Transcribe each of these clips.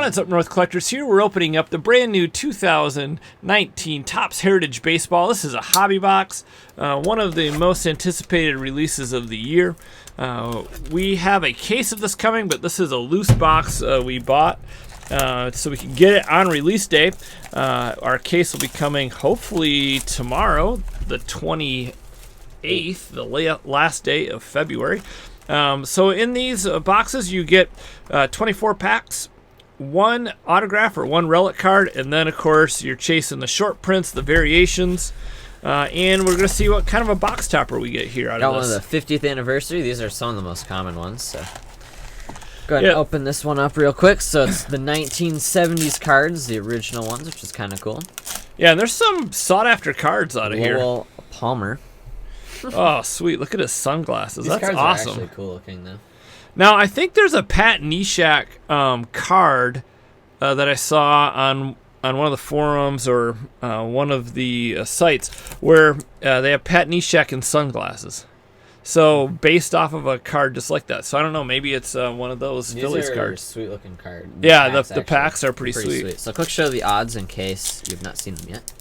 What is up, North Collectors? Here we're opening up the brand new 2019 Topps Heritage Baseball. This is a hobby box, one of the most anticipated releases of the year. We have a case of this coming, but this is a loose box we bought so we can get it on release day. Our case will be coming hopefully tomorrow, the 28th, the last day of February. So in these boxes you get 24 packs, one autograph or one relic card, and then of course you're chasing the short prints, the variations, and we're going to see what kind of a box topper we get here out of this. Got one of the 50th anniversary. These are some of the most common ones, so go ahead and open this one up real quick. So it's the 1970s cards, the original ones, which is kind of cool. Yeah, and there's some sought after cards out of here. Lowell Palmer. Oh, sweet. Look at his sunglasses. These That's cards awesome. are actually cool looking, though. Now, I think there's a Pat Neshek card that I saw on one of the forums or one of the sites where they have Pat Neshek in sunglasses. So, based off of a card just like that. So, I don't know. Maybe it's one of those Phillies cards. Sweet looking card. Yeah, the packs are pretty sweet. So, quick show the odds in case you've not seen them yet.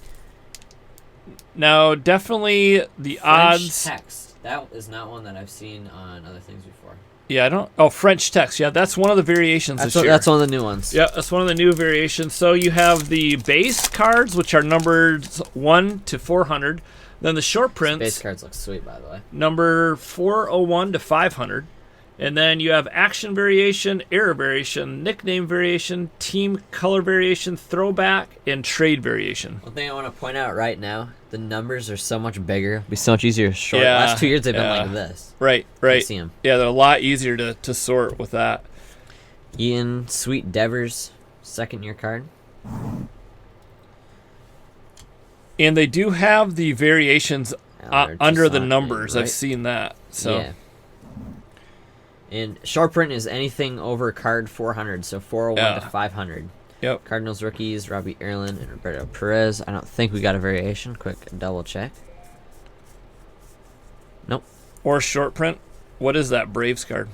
Now, definitely the odds. French text. That is not one that I've seen on other things before. Yeah, I don't. Oh, French text. Yeah, that's one of the variations this year. That's one of the new ones. Yeah, that's one of the new variations. So you have the base cards, which are numbered 1 to 400. Then the short prints. Base cards look sweet, by the way. Number 401 to 500. And then you have action variation, era variation, nickname variation, team color variation, throwback, and trade variation. One thing I want to point out right now, the numbers are so much bigger. It'll be so much easier to sort. Yeah, Last 2 years they've been like this. Right. I see them. Yeah, they're a lot easier to sort with that. Ian Sweet Devers, second-year card. And they do have the variations under the numbers. Right? I've seen that. So. Yeah. And short print is anything over card 400, so 401 to 500. Yep. Cardinals rookies, Robbie Erlin and Roberto Perez. I don't think we got a variation. Quick double check. Nope. Or short print. What is that Braves card?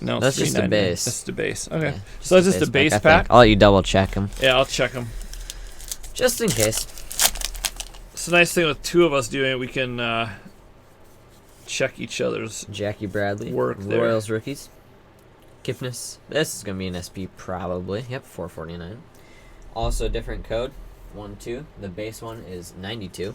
No, that's just the base. That's the base. Okay. Yeah, so that's just a base pack? I'll let you double check them. Yeah, I'll check them. Just in case. It's a nice thing with two of us doing it. We can check each other's Jackie Bradley, work there. Royals rookies. Kipnis. This is going to be an SP probably. Yep, 449. Also different code. 1-2. The base one is 92.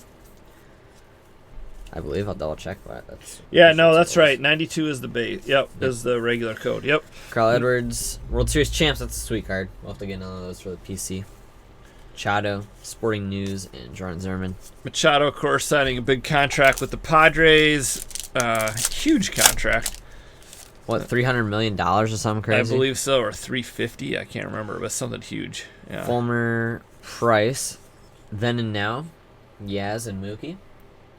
I believe. I'll double check, but that's... Yeah, no, that's right. 92 is the base. Yep, is the regular code. Yep. Carl Edwards, World Series champs. That's a sweet card. We'll have to get none of those for the PC. Machado, Sporting News, and Jordan Zimmerman. Machado, of course, signing a big contract with the Padres. Huge contract. What, $300 million or something crazy? I believe so, or $350. I can't remember, but something huge. Yeah. Fulmer, Price, Then and Now, Yaz and Mookie.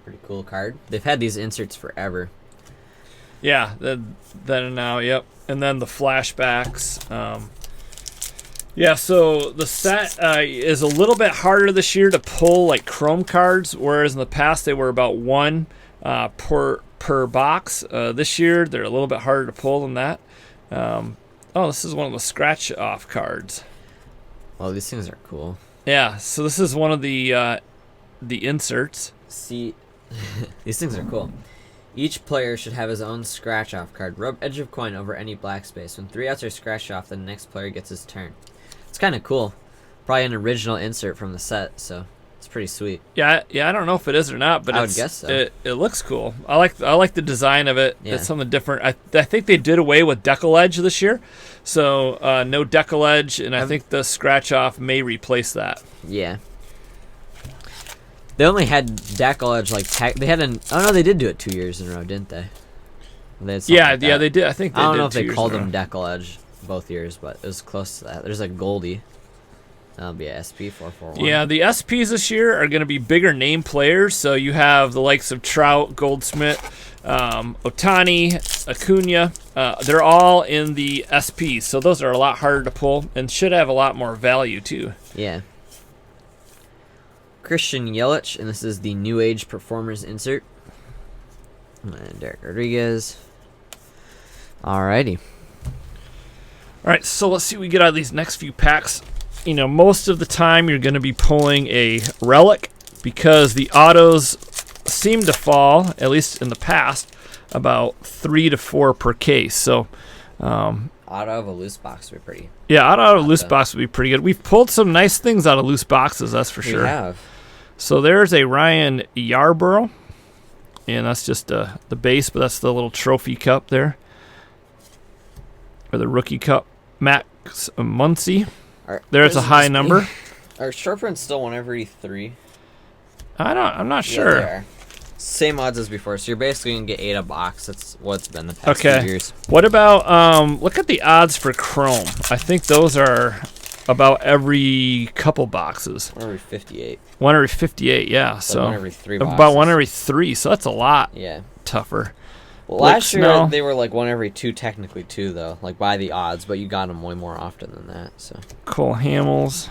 Pretty cool card. They've had these inserts forever. Yeah, Then and Now, yep. And then the flashbacks. Yeah, so the set is a little bit harder this year to pull like chrome cards, whereas in the past they were about one per box. This year they're a little bit harder to pull than that. Oh, this is one of the scratch off cards. Well, these things are cool. Yeah, so this is one of the inserts. See, these things are cool. Each player should have his own scratch off card. Rub edge of coin over any black space. When 3 outs are scratched off, the next player gets his turn. It's kind of cool. Probably an original insert from the set, so it's pretty sweet. Yeah. I don't know if it is or not, but I would guess so. It looks cool. I like the design of it. Yeah. It's something different. I think they did away with decal edge this year, so no decal edge, and I think the scratch off may replace that. Yeah. They only had decal edge they had oh no, they did do it 2 years in a row, didn't they? They they did. I think they did. I don't know if they called them decal edge both years, but it was close to that. There's a Goldie. That'll be a SP 441. Yeah, the SPs this year are going to be bigger name players. So you have the likes of Trout, Goldschmidt, Ohtani, Acuna. They're all in the SPs. So those are a lot harder to pull and should have a lot more value too. Yeah. Christian Yelich, and this is the New Age Performers insert. And Derek Rodriguez. Alrighty. All right, so let's see what we get out of these next few packs. You know, most of the time you're going to be pulling a Relic because the autos seem to fall, at least in the past, about 3 to 4 per case. So, Auto of a loose box would be pretty. yeah, auto of a loose box would be pretty good. We've pulled some nice things out of loose boxes, that's for sure. We have. So there's a Ryan Yarborough, and that's just the base, but that's the little trophy cup there. Or the rookie cup. Max Muncy. There's a high number. Are short prints still 1 every 3? I'm not Yeah, sure. they are. Same odds as before, so you're basically gonna get 8 a box. That's what's been the past few years. What about look at the odds for Chrome. I think those are about every couple boxes. 1 every 58. 1 every 58, yeah. So 1 every 3 boxes. about 1 every 3, so that's a lot tougher. Well, last year they were like 1 every 2, technically 2 though, like by the odds, but you got them way more often than that. So Cole Hamels.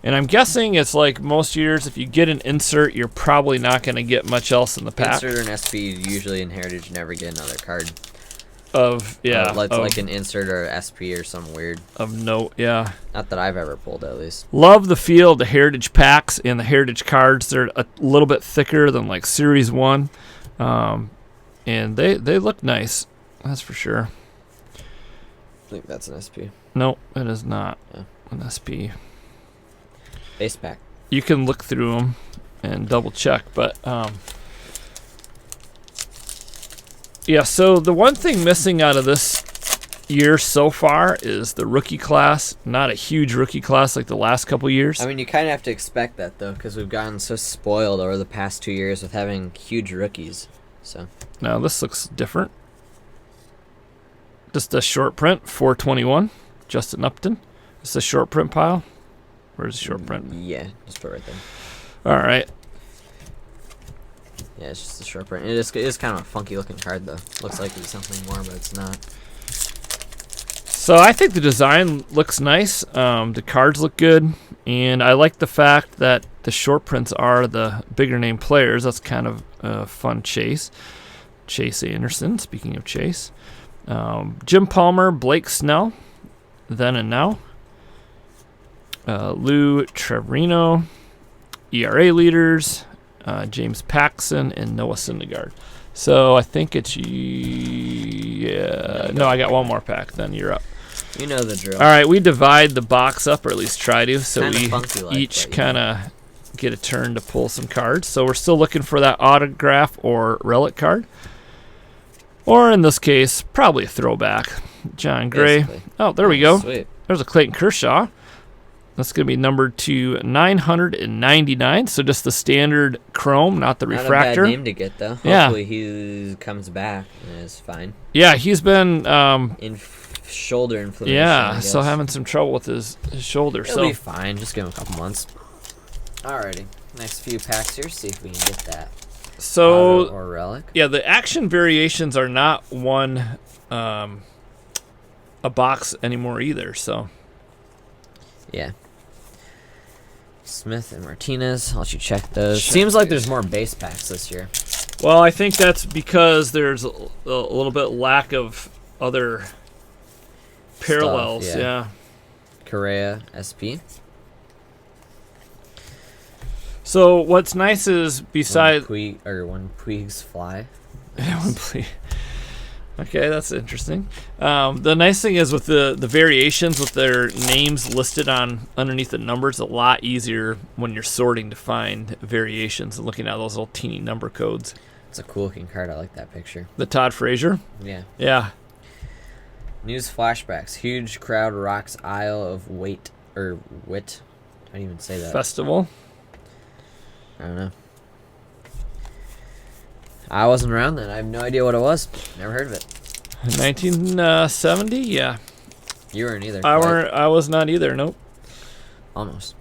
And I'm guessing it's like most years, if you get an insert, you're probably not going to get much else in the pack. Insert or an SP, usually in Heritage, never get another card. Like an insert or SP or some weird. Of note, yeah. Not that I've ever pulled, at least. Love the feel of the Heritage packs and the Heritage cards. They're a little bit thicker than like Series 1. And they look nice, that's for sure. I think that's an SP. No, it is not an SP. Base pack. You can look through them and double check, but yeah, so the one thing missing out of this year so far is the rookie class. Not a huge rookie class like the last couple years. I mean, you kind of have to expect that, though, because we've gotten so spoiled over the past 2 years with having huge rookies. So now this looks different. Just a short print, 421, Justin Upton. It's a short print pile. Where's the short print? Yeah, just put it right there. All right. Yeah, it's just a short print. It is kind of a funky looking card, though. Looks like it's something more, but it's not. So I think the design looks nice. The cards look good. And I like the fact that the short prints are the bigger name players. That's kind of a fun chase. Chase Anderson, speaking of Chase. Jim Palmer, Blake Snell, then and now. Lou Trevorino, ERA leaders, James Paxson, and Noah Syndergaard. So I think it's no, I got one more pack. Then you're up. You know the drill. All right, we divide the box up, or at least try to, so we each kind of get a turn to pull some cards. So we're still looking for that autograph or relic card, or in this case, probably a throwback. John Gray. Basically. Oh, there we go. Sweet. There's a Clayton Kershaw. That's going to be numbered to 999, so just the standard chrome, not the refractor. Not a bad name to get, though. Hopefully he comes back and is fine. Yeah, he's been... shoulder inflammation, yeah, so having some trouble with his shoulder. He'll be fine. Just give him a couple months. Alrighty. Next few packs here. See if we can get that. So, auto or relic. Yeah, the action variations are not one a box anymore either, so... Yeah. Smith and Martinez. I'll let you check those. Seems like there's more base packs this year. Well, I think that's because there's a little bit lack of other parallels. Stuff, yeah. Correa, SP. So what's nice is besides one Puig's fly. One Puig. Okay, that's interesting. The nice thing is with the variations with their names listed on underneath the numbers, a lot easier when you're sorting to find variations and looking at those little teeny number codes. It's a cool looking card. I like that picture. The Todd Frazier? Yeah. Yeah. News flashbacks. Huge crowd rocks Isle of Wit. How do you even say that? Festival? I don't know. I wasn't around then. I have no idea what it was. Never heard of it. 1970? Yeah. You weren't either. I was not either. Nope. Almost.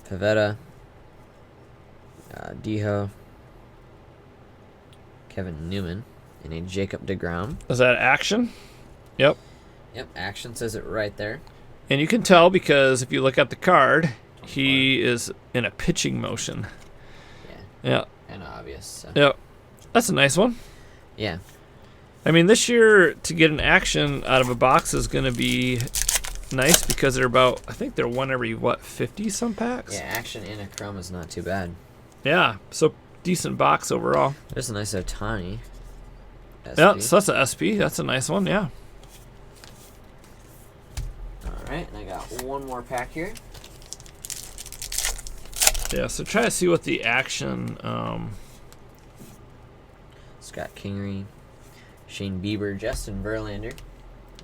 Pavetta. Dijo. Kevin Newman. And a Jacob deGrom. Is that action? Yep. Yep. Action says it right there. And you can tell because if you look at the card, he is in a pitching motion. Yeah. Yeah. Kind of obvious. So. Yep. That's a nice one. Yeah. I mean, this year to get an action out of a box is going to be nice because they're about, I think they're one every, what, 50 some packs? Yeah, action and a chrome is not too bad. Yeah, so decent box overall. There's a nice Otani. SP. Yeah, so that's a SP. That's a nice one, yeah. Alright, and I got one more pack here. Yeah, so try to see what the action... Scott Kingery, Shane Bieber, Justin Verlander,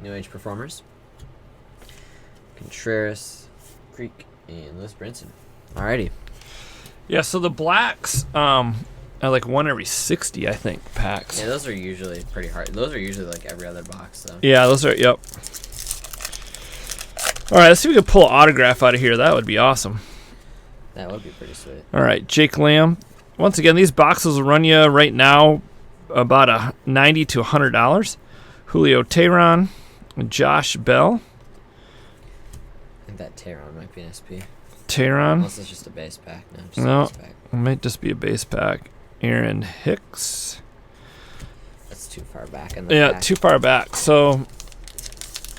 New Age Performers, Contreras, Creek, and Liz Brinson. Alrighty. Yeah, so the blacks are like one every 60, I think, packs. Yeah, those are usually pretty hard. Those are usually like every other box, though. Yeah, those are, yep. All right, let's see if we can pull an autograph out of here. That would be awesome. That would be pretty sweet. All right, Jake Lamb. Once again, these boxes will run you right now about $90 to $100. Julio Teheran, Josh Bell. I think that Tehran might be an SP. Teheran. Unless it's just a base pack. No, just No, a base pack. it might just be a base pack. Aaron Hicks. That's too far back in the Yeah, pack. too far back. So,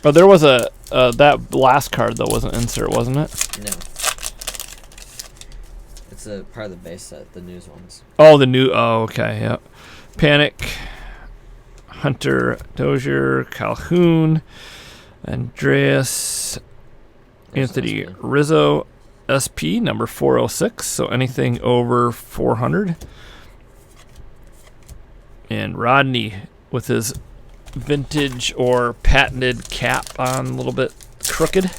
there was a that last card though was an insert, wasn't it? No. It's a part of the base set, the news ones. Oh, the new. Oh, okay. Yep. Panic, Hunter Dozier, Calhoun, Andreas, There's Anthony SP. Rizzo, SP number 406. So anything over 400. And Rodney with his vintage or patented cap on, a little bit crooked.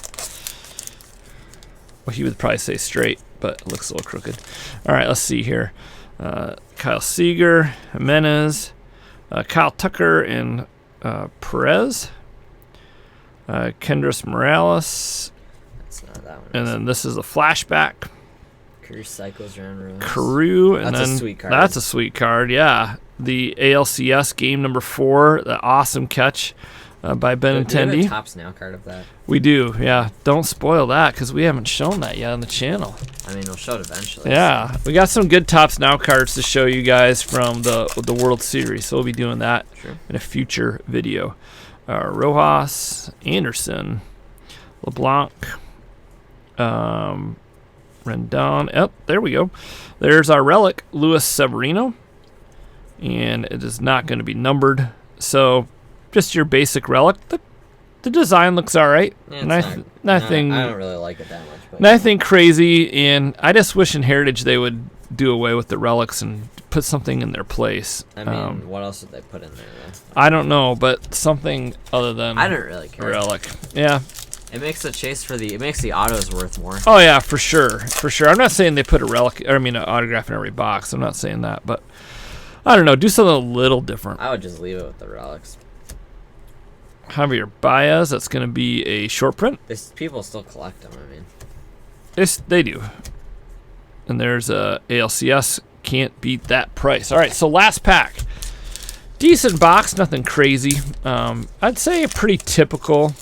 Well, he would probably say straight, but it looks a little crooked. All right, let's see here. Kyle Seager, Jimenez, Kyle Tucker, and Perez. Kendrys Morales. That's not that one. And then this is a flashback. Career Cycles around Rose. Carew. And That's a then sweet card. That's a sweet card, yeah. The ALCS game number 4, the awesome catch by Do we have a Benintendi. Topps Now card of that? We do, yeah. Don't spoil that because we haven't shown that yet on the channel. I mean, we'll show it eventually. Yeah, we got some good Topps Now cards to show you guys from the World Series, so we'll be doing that Sure. in a future video. Rojas, Anderson, LeBlanc, Rendon. Yep, there we go. There's our relic, Luis Severino, and it is not going to be numbered. So, just your basic relic. The design looks all right. Yeah, Nothing. I don't really like it that much. But Nothing crazy, and I just wish in Heritage they would do away with the relics and put something in their place. I mean, what else did they put in there, though? I don't know, but something other than I don't really care. relic. Yeah. It makes the chase for it makes the autos worth more. Oh yeah, for sure. I'm not saying they put a relic, or I mean an autograph in every box. I'm not saying that, but I don't know. Do something a little different. I would just leave it with the relics. Javier Baez, that's going to be a short print. People still collect them. I mean, They do. And there's a ALCS. Can't beat that price. All right, so last pack. Decent box, nothing crazy. I'd say a pretty typical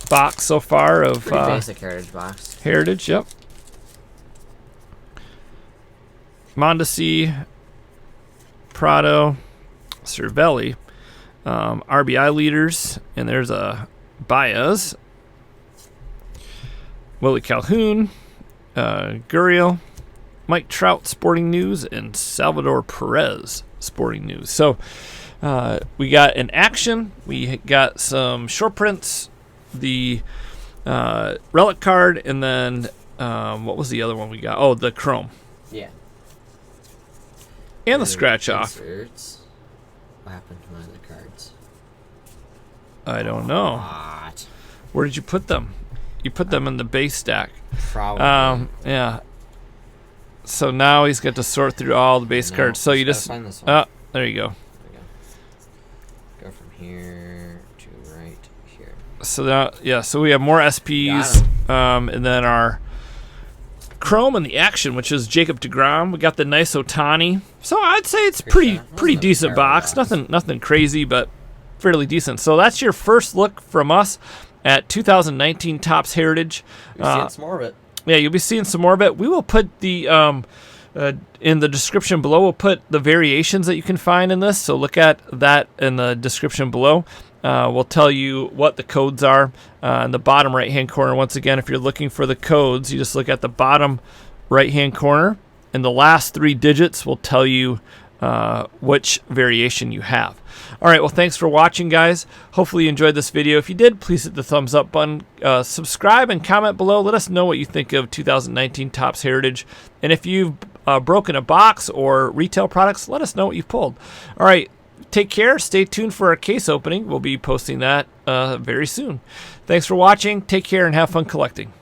box so far of pretty basic Heritage box. Heritage. Yep. Mondesi, Prado, Cervelli, RBI leaders, and there's a Baez, Willie Calhoun, Gurriel, Mike Trout, Sporting News, and Salvador Perez, Sporting News. So we got an action. We got some short prints, the relic card, and then what was the other one we got? Oh, the chrome. Yeah. And the scratch off. Inserts. What happened to my other cards? I don't know. What? Where did you put them? You put them in the base stack. Probably. Yeah. So now he's got to sort through all the base cards. So you just find this one. there you go. There we go. Go from here to right here. So now, yeah. So we have more SPs, and then our chrome and the action, which is Jacob deGrom. We got the nice Otani. So I'd say it's pretty decent box. Nothing crazy, but fairly decent. So that's your first look from us at 2019 Topps Heritage. You're seeing some more of it. Yeah, you'll be seeing some more of it. We will put the In the description below, we'll put the variations that you can find in this. So look at that in the description below. We'll tell you what the codes are in the bottom right-hand corner. Once again, if you're looking for the codes, you just look at the bottom right-hand corner, and the last 3 digits will tell you which variation you have. All right, well, thanks for watching, guys. Hopefully you enjoyed this video. If you did, please hit the thumbs up button. Subscribe and comment below. Let us know what you think of 2019 Topps Heritage. And if you've broken a box or retail products, let us know what you've pulled. All right, take care. Stay tuned for our case opening. We'll be posting that very soon. Thanks for watching. Take care and have fun collecting.